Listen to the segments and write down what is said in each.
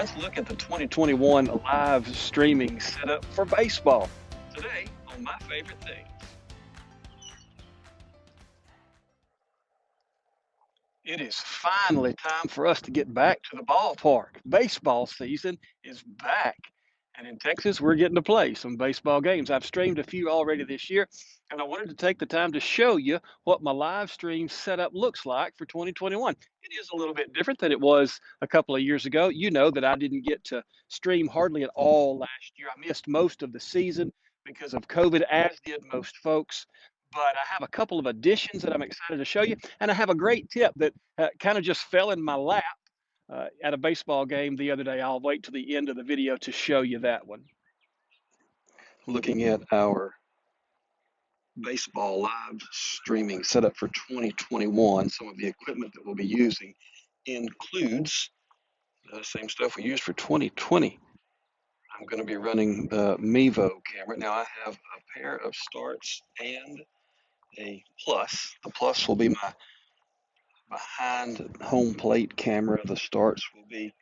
let's look at the 2021 live streaming setup for baseball. Today on My Favorite Thing. It is finally time for us to get back to the ballpark. Baseball season is back. And in Texas, we're getting to play some baseball games. I've streamed a few already this year, and I wanted to take the time to show you what my live stream setup looks like for 2021. It is a little bit different than it was a couple of years ago. You know that I didn't get to stream hardly at all last year. I missed most of the season because of COVID, as did most folks. But I have a couple of additions that I'm excited to show you, and I have a great tip that kind of just fell in my lap at a baseball game the other day. I'll wait till the end of the video to show you that one. Looking at our baseball live streaming setup for 2021, some of the equipment that we'll be using includes the same stuff we used for 2020. I'm going to be running the Mevo camera. Now I have a pair of starts and a plus. The plus will be my behind home plate camera. The starts will be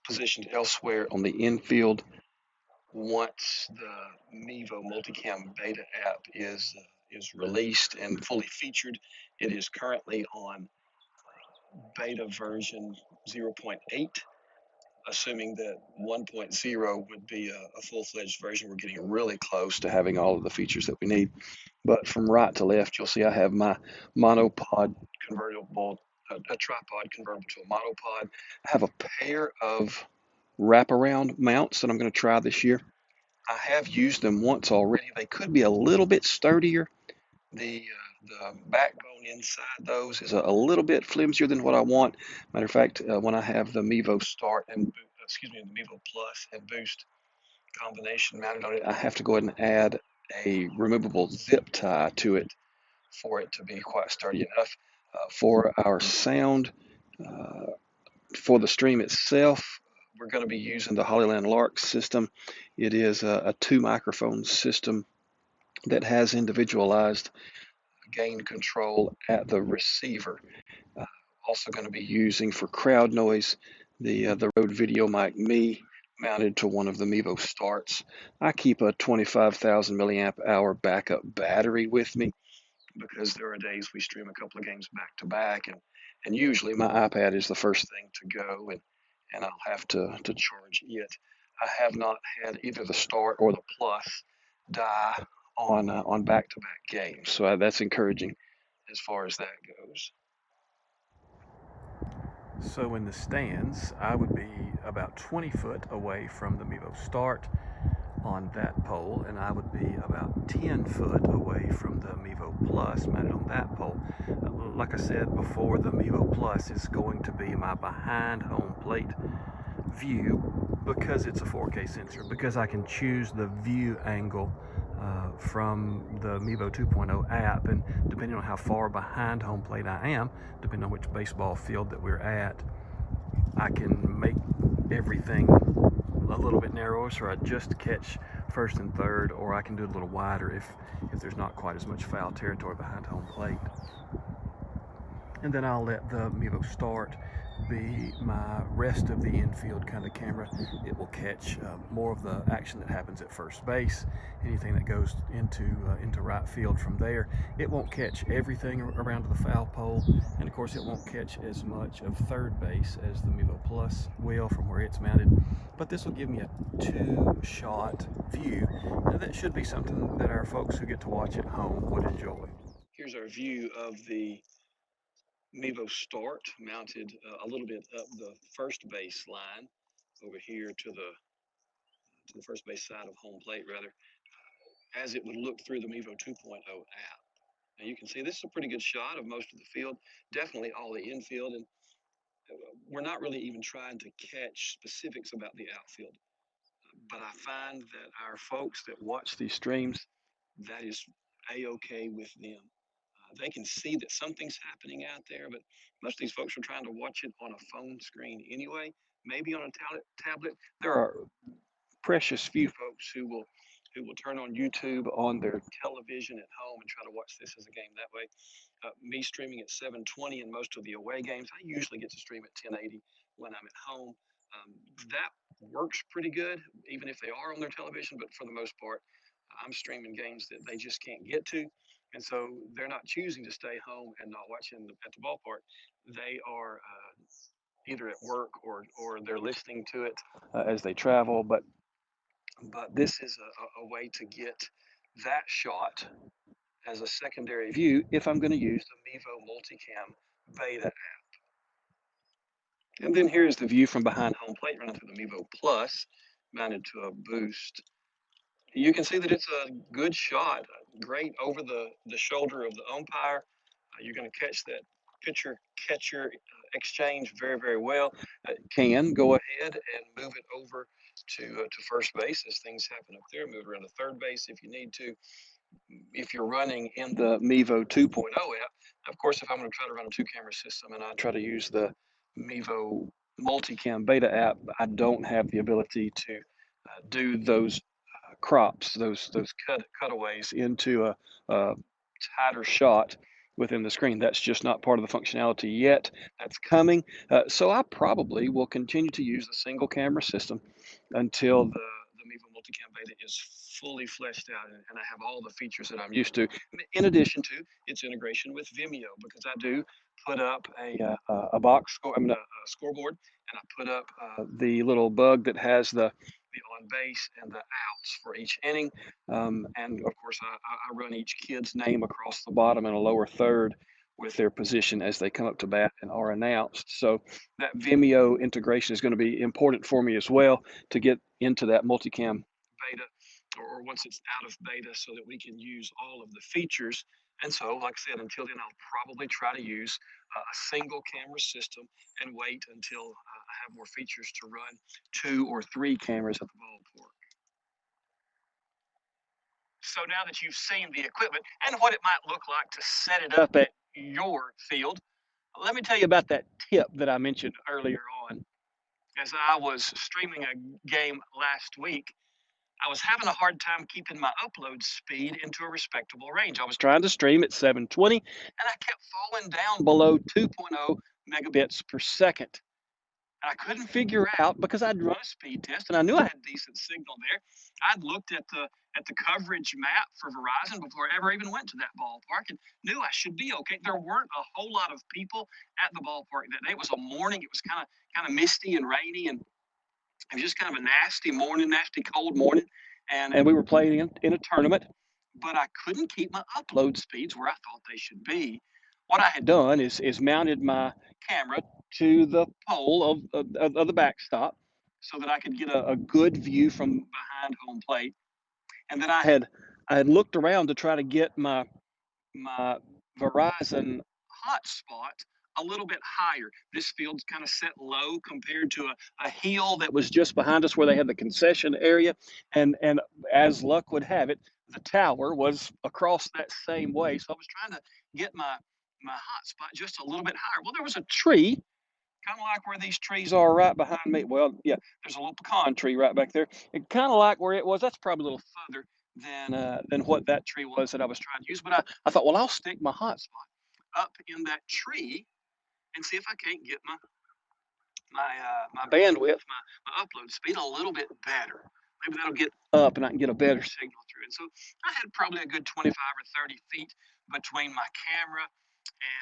positioned elsewhere on the infield. Once the Mevo multicam beta app is released and fully featured, it is currently on beta version 0.8. Assuming that 1.0 would be a full-fledged version, we're getting really close to having all of the features that we need. But from right to left, you'll see I have my monopod convertible, a tripod convertible to a monopod. I have a pair of wraparound mounts that I'm going to try this year. I have used them once already. They could be a little bit sturdier. The backbone inside those is a little bit flimsier than what I want. Matter of fact, when I have the Mevo Start and the Mevo Plus and Boost combination mounted on it, I have to go ahead and add a removable zip tie to it for it to be quite sturdy enough. For our sound, for the stream itself, we're going to be using the Hollyland Lark system. It is a 2-microphone system that has individualized gain control at the receiver. Also going to be using for crowd noise the Rode Video Mic Me mounted to one of the Mevo Starts. I keep a 25,000 milliamp hour backup battery with me because there are days we stream a couple of games back to back, and usually my iPad is the first thing to go, and I'll have to charge it. I have not had either the Start or the Plus die on back-to-back games, so that's encouraging as far as that goes. So in the stands, I would be about 20 foot away from the Mevo Start on that pole, and I would be about 10 foot away from the Mevo Plus mounted on that pole. Like I said before, the Mevo Plus is going to be my behind home plate view because it's a 4K sensor, because I can choose the view angle from the Mevo 2.0 app, and depending on how far behind home plate I am, depending on which baseball field that we're at, I can make everything a little bit narrower, so I just catch first and third, or I can do it a little wider if there's not quite as much foul territory behind home plate. And then I'll let the Mevo Start be my rest of the infield kind of camera. It will catch more of the action that happens at first base, anything that goes into right field from there. It won't catch everything around to the foul pole, and of course it won't catch as much of third base as the Mevo Plus will from where it's mounted. But this will give me a 2-shot view. Now that should be something that our folks who get to watch at home would enjoy. Here's our view of the Mevo Start mounted a little bit up the first base line over here to the first base side of home plate, rather, as it would look through the Mevo 2.0 app. Now you can see this is a pretty good shot of most of the field, definitely all the infield, and we're not really even trying to catch specifics about the outfield. But I find that our folks that watch these streams, that is a-okay with them. They can see that something's happening out there, but most of these folks are trying to watch it on a phone screen anyway, maybe on a tablet. There are precious few folks who will turn on YouTube on their television at home and try to watch this as a game that way. Me streaming at 720 in most of the away games, I usually get to stream at 1080 when I'm at home. That works pretty good, even if they are on their television. But for the most part, I'm streaming games that they just can't get to, and so they're not choosing to stay home and not watching at the ballpark. They are either at work or they're listening to it as they travel. But this is a way to get that shot as a secondary view if I'm going to use the Mevo Multicam Beta. And then here's the view from behind home plate running through the Mevo Plus, mounted to a boost. You can see that it's a good shot, great over the shoulder of the umpire. You're going to catch that pitcher catcher exchange very, very well. Can go ahead and move it over to first base as things happen up there. Move it around to third base if you need to. If you're running in the Mevo 2.0 app, of course, if I'm going to try to run a two-camera system and I try to use the Mevo Multicam Beta app, I don't have the ability to do those crops, those cutaways into a tighter shot within the screen. That's just not part of the functionality yet. That's coming. So I probably will continue to use the single camera system until the Mevo Multicam Beta is fully fleshed out and I have all the features that I'm used to, in addition to its integration with Vimeo, because I do put up a box score, I mean a scoreboard, and I put up the little bug that has the on base and the outs for each inning. And of course, I run each kid's name across the bottom in a lower third with their position as they come up to bat and are announced. So that Vimeo integration is going to be important for me as well to get into that multicam beta, or once it's out of beta, so that we can use all of the features. And so, like I said, until then, I'll probably try to use a single camera system and wait until I have more features to run 2 or 3 cameras at the ballpark. So now that you've seen the equipment and what it might look like to set it up at your field, let me tell you about that tip that I mentioned earlier on. As I was streaming a game last week, I was having a hard time keeping my upload speed into a respectable range. I was trying to stream at 720 and I kept falling down below 2.0 megabits per second. I couldn't figure out, because I'd run a speed test and I knew I had decent signal there. I'd looked at the coverage map for Verizon before I ever even went to that ballpark and knew I should be okay. There weren't a whole lot of people at the ballpark that day. It was a morning. It was kind of misty and rainy, and it was just kind of a nasty morning, nasty cold morning. And we were playing in a tournament, but I couldn't keep my upload speeds where I thought they should be. What I had done is mounted my camera to the pole of the backstop so that I could get a good view from behind home plate. And then I had looked around to try to get my Verizon hotspot a little bit higher. This field's kind of set low compared to a hill that was just behind us where they had the concession area. And as luck would have it, the tower was across that same way. So I was trying to get my hotspot just a little bit higher. Well, there was a tree, kind of like where these trees are right behind me. Well, yeah, there's a little pecan tree right back there. And kind of like where it was, that's probably a little further than what that tree was that I was trying to use. But I thought, well, I'll stick my hotspot up in that tree and see if I can't get my bandwidth, my upload speed a little bit better. Maybe that'll get up and I can get a better signal through. And so I had probably a good 25 or 30 feet between my camera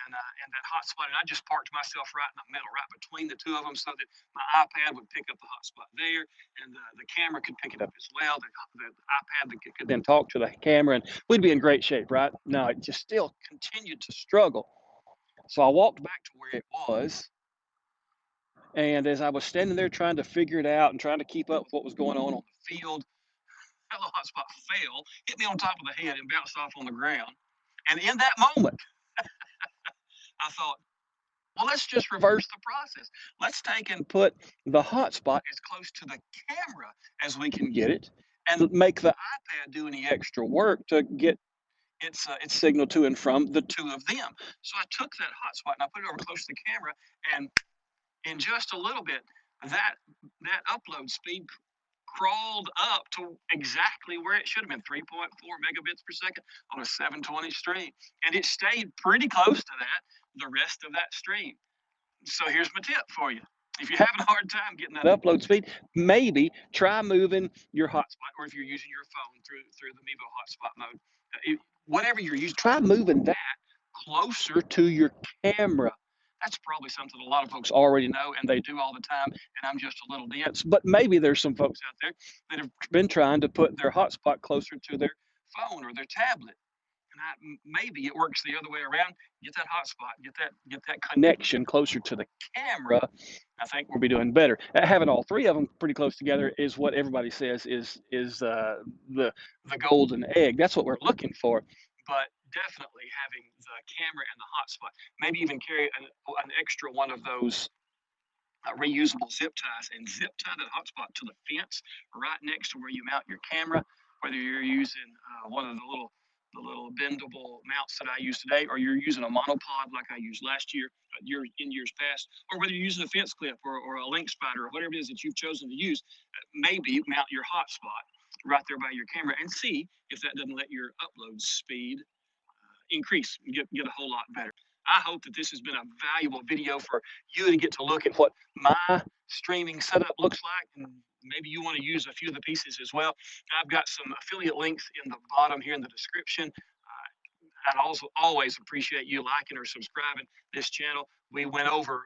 and that hotspot, and I just parked myself right in the middle, right between the two of them, so that my iPad would pick up the hotspot there, and the camera could pick it up as well. The iPad could then talk to the camera, and we'd be in great shape, right? No, it just still continued to struggle. So I walked back to where it was, and as I was standing there trying to figure it out and trying to keep up with what was going on the field, that little hotspot fell, hit me on top of the head, and bounced off on the ground. And in that moment, I thought, well, let's just reverse the process. Let's take and put the hotspot as close to the camera as we can get it, and make the iPad do any extra work to get its signal to and from the two of them. So I took that hotspot and I put it over close to the camera, and in just a little bit, that upload speed crawled up to exactly where it should have been, 3.4 megabits per second on a 720 stream. And it stayed pretty close to that the rest of that stream. So here's my tip for you. If you're having a hard time getting that upload speed, maybe try moving your hotspot, or if you're using your phone through the Mevo hotspot mode, whatever you're using, try moving that closer to your camera. That's probably something a lot of folks already know and they do all the time, and I'm just a little dense. But maybe there's some folks out there that have been trying to put their hotspot closer to their phone or their tablet. And maybe it works the other way around. Get that hotspot, get that connection closer to the camera. I think we'll be doing better. Having all three of them pretty close together is what everybody says is the golden egg. That's what we're looking for. But definitely having the camera and the hotspot. Maybe even carry an extra one of those reusable zip ties and zip tie that hotspot to the fence right next to where you mount your camera. Whether you're using one of the little bendable mounts that I use today, or you're using a monopod like I used last year, in years past, or whether you're using a fence clip or a link spider or whatever it is that you've chosen to use, maybe mount your hotspot right there by your camera and see if that doesn't let your upload speed increase and get a whole lot better. I hope that this has been a valuable video for you to get to look at what my streaming setup looks like, and maybe you want to use a few of the pieces as well. I've got some affiliate links in the bottom here in the description. I'd also always appreciate you liking or subscribing this channel. We went over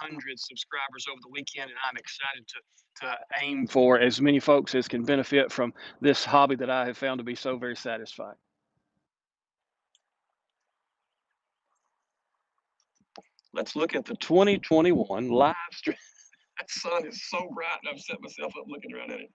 500 subscribers over the weekend, and I'm excited to aim for as many folks as can benefit from this hobby that I have found to be so very satisfying. Let's look at the 2021 live stream. That sun is so bright, and I've set myself up looking around at it.